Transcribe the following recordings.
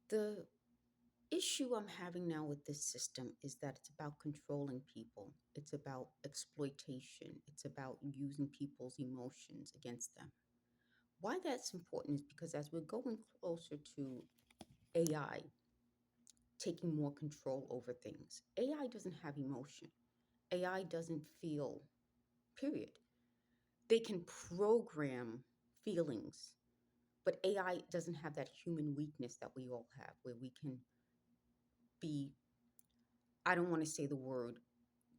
The issue I'm having now with this system is that it's about controlling people, it's about exploitation, it's about using people's emotions against them. Why that's important is because as we're going closer to AI taking more control over things, AI doesn't have emotion, AI doesn't feel, period. They can program feelings, but AI doesn't have that human weakness that we all have, where we can be, I don't want to say the word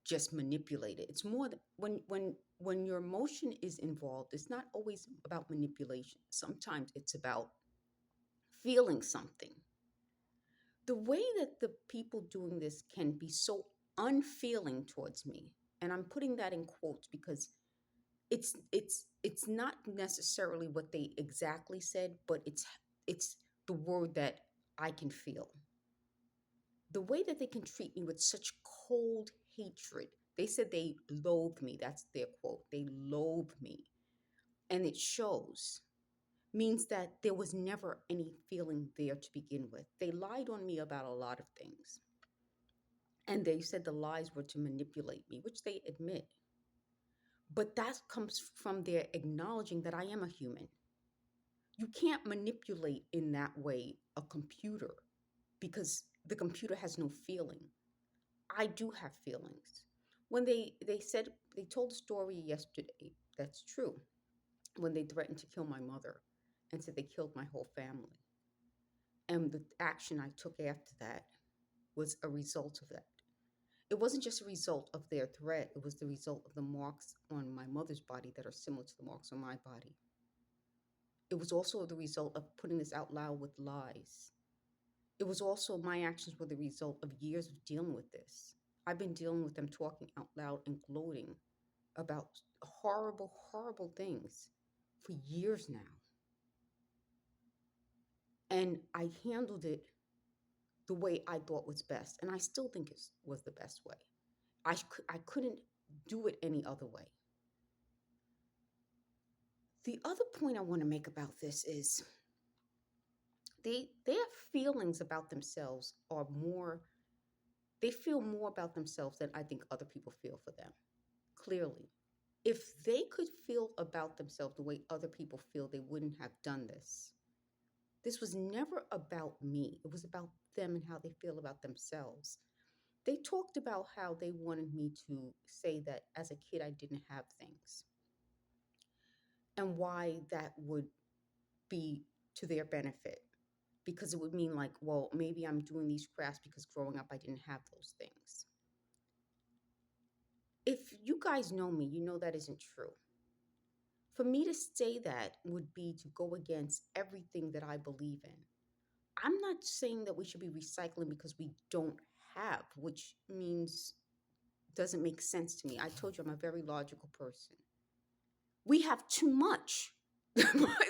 just manipulated. It's more that when your emotion is involved, it's not always about manipulation. Sometimes it's about feeling something. The way that the people doing this can be so unfeeling towards me, and I'm putting that in quotes because it's not necessarily what they exactly said, but it's the word that I can feel. The way that they can treat me with such cold hatred. They said they loathe me. That's their quote. They loathe me. And it shows. Means that there was never any feeling there to begin with. They lied on me about a lot of things. And they said the lies were to manipulate me, which they admit. But that comes from their acknowledging that I am a human. You can't manipulate in that way a computer because the computer has no feeling. I do have feelings. When they said they told a story yesterday that's true. When they threatened to kill my mother and said they killed my whole family. And the action I took after that was a result of that. It wasn't just a result of their threat, it was the result of the marks on my mother's body that are similar to the marks on my body. It was also the result of putting this out loud with lies. It was also my actions were the result of years of dealing with this. I've been dealing with them talking out loud and gloating about horrible, horrible things for years now. And I handled it the way I thought was best. And I still think it was the best way. I couldn't do it any other way. The other point I want to make about this is their feelings about themselves are more, they feel more about themselves than I think other people feel for them, clearly. If they could feel about themselves the way other people feel, they wouldn't have done this. This was never about me. It was about them and how they feel about themselves. They talked about how they wanted me to say that as a kid I didn't have things and why that would be to their benefit. Because it would mean, like, well, maybe I'm doing these crafts because growing up I didn't have those things. If you guys know me, you know that isn't true. For me to say that would be to go against everything that I believe in. I'm not saying that we should be recycling because we don't have, which means doesn't make sense to me. I told you I'm a very logical person. We have too much. The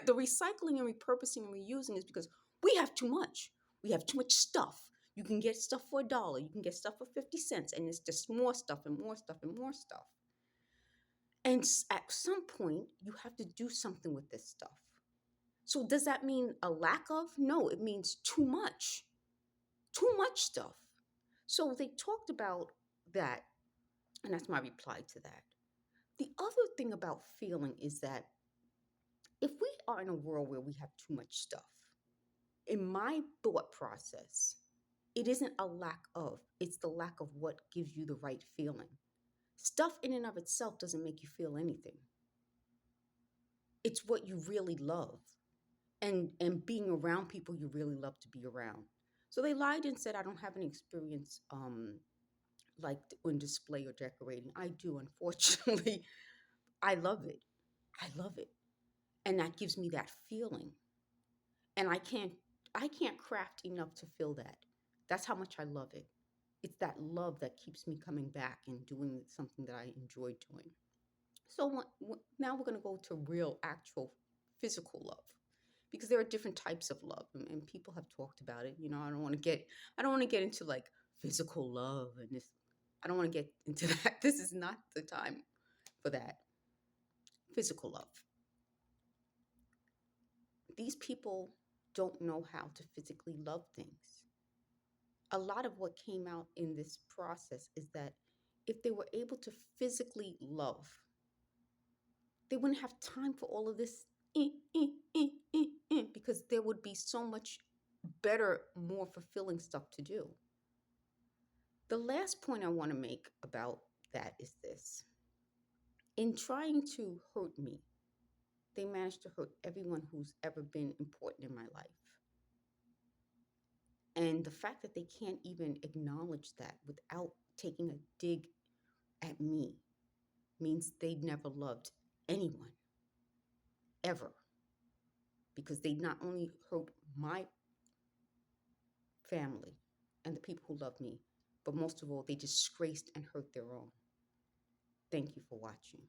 recycling and repurposing and reusing is because we have too much. We have too much stuff. You can get stuff for $1. You can get stuff for 50 cents. And it's just more stuff and more stuff and more stuff. And at some point, you have to do something with this stuff. So does that mean a lack of? No, it means too much. Too much stuff. So they talked about that. And that's my reply to that. The other thing about feeling is that if we are in a world where we have too much stuff, in my thought process, it isn't a lack of, it's the lack of what gives you the right feeling. Stuff in and of itself doesn't make you feel anything. It's what you really love and being around people you really love to be around. So they lied and said I don't have any experience like on display or decorating. I do, unfortunately. I love it. I love it. And that gives me that feeling. And I can't craft enough to feel that. That's how much I love it. It's that love that keeps me coming back and doing something that I enjoy doing. So now we're going to go to real, actual, physical love, because there are different types of love, and people have talked about it. I don't want to get into like physical love and this. I don't want to get into that. This is not the time for that. Physical love. These people don't know how to physically love things. A lot of what came out in this process is that if they were able to physically love, they wouldn't have time for all of this because there would be so much better, more fulfilling stuff to do. The last point I want to make about that is this: in trying to hurt me, they managed to hurt everyone who's ever been important in my life. And the fact that they can't even acknowledge that without taking a dig at me means they never loved anyone ever, because they not only hurt my family and the people who love me, but most of all, they disgraced and hurt their own. Thank you for watching.